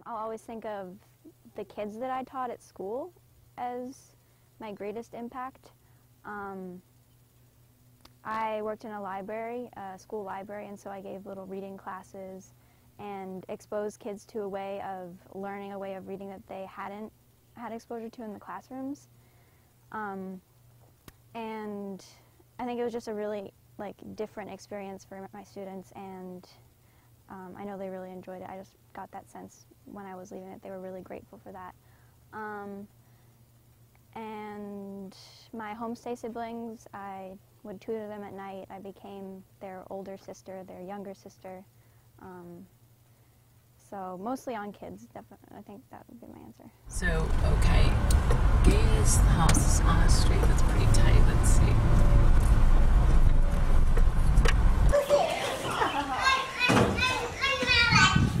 I'll always think of the kids that I taught at school as my greatest impact. I worked in a library, a school library, and so I gave little reading classes and exposed kids to a way of learning, a way of reading that they hadn't had exposure to in the classrooms. And I think it was just a really different experience for my students, and I know they really enjoyed it. I just got that sense when I was leaving it. They were really grateful for that. And my homestay siblings, I would tutor them at night. I became their older sister, their younger sister. So mostly on kids, definitely. I think that would be my answer. So, okay, Gay's house is on a street that's pretty tight. Let's see.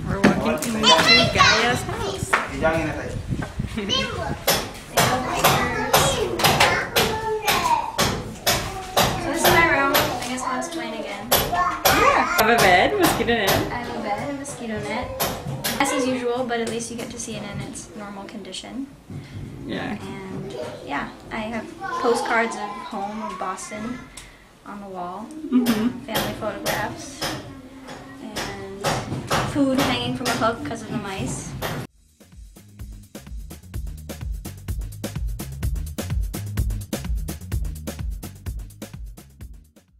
We're walking into Gaia's house. I have a bed, mosquito net. I have a bed, a mosquito net. As usual, but at least you get to see it in its normal condition. Yeah. And yeah, I have postcards of home, of Boston, on the wall. Family photographs. And food hanging from a hook because of the mice.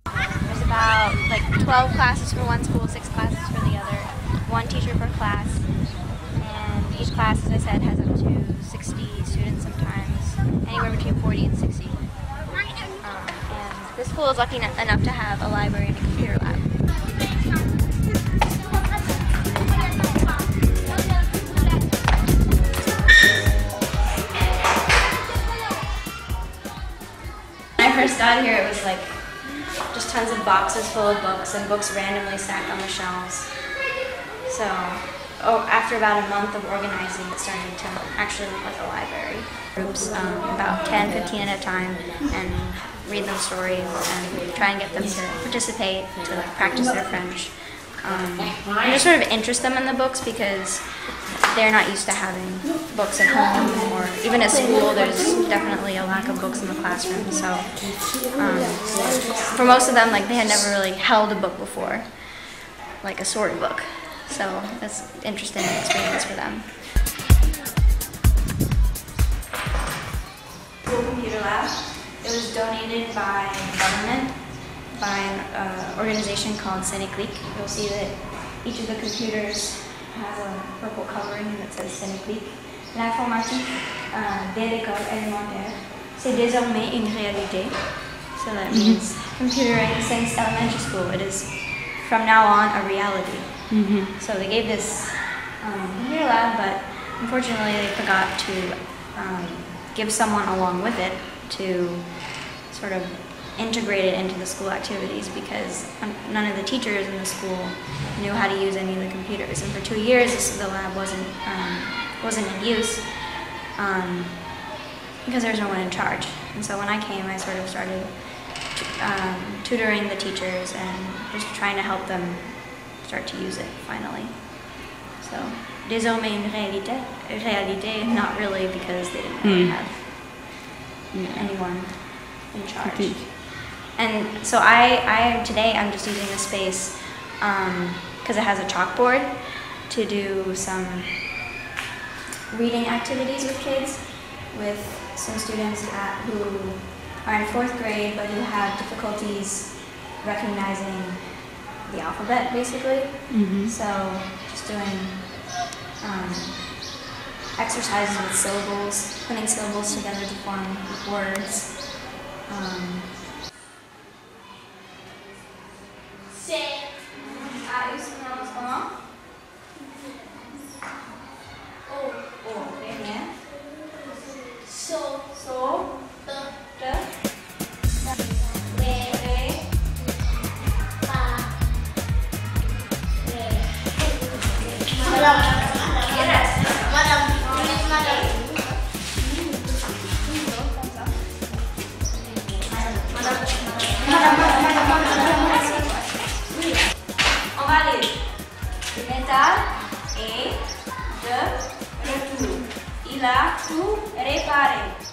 There's about 12 classes for one school, 6 classes for the other, 1 teacher per class, and each class, as I said, has up to 60 students sometimes, anywhere between 40 and 60. And this school is lucky enough to have a library and a computer lab. When I first got here, it was just tons of boxes full of books, and books randomly stacked on the shelves. So, after about a month of organizing, it started to actually look like a library. Groups, about 10, 15 at a time, and read them stories and try and get them to participate, to practice their French. And just sort of interest them in the books because they're not used to having books at home, or even at school there's definitely a lack of books in the classroom. So for most of them, they had never really held a book before, like a storybook. So it's an interesting experience for them. School computer lab. It was donated by the government, by an organization called Sénéclic. You'll see that each of the computers has a purple covering that says Sénéclic. L'informatique dès l'école élémentaire, c'est désormais une réalité. So that means computing since elementary school. It is from now on a reality. So they gave this computer lab, but unfortunately they forgot to give someone along with it to sort of integrate it into the school activities, because none of the teachers in the school knew how to use any of the computers. And for 2 years, the lab wasn't in use because there was no one in charge. And so when I came, I sort of started tutoring the teachers and just trying to help them start to use it finally. So, désormais une réalité, not really, because they didn't really have anyone in charge. And so today I'm just using the space because it has a chalkboard to do some reading activities with kids, with some students who are in 4th grade but who have difficulties recognizing the alphabet, basically. So just doing exercises with syllables, putting syllables together to form words. On va aller. Métal et The tu. Ila tu repare.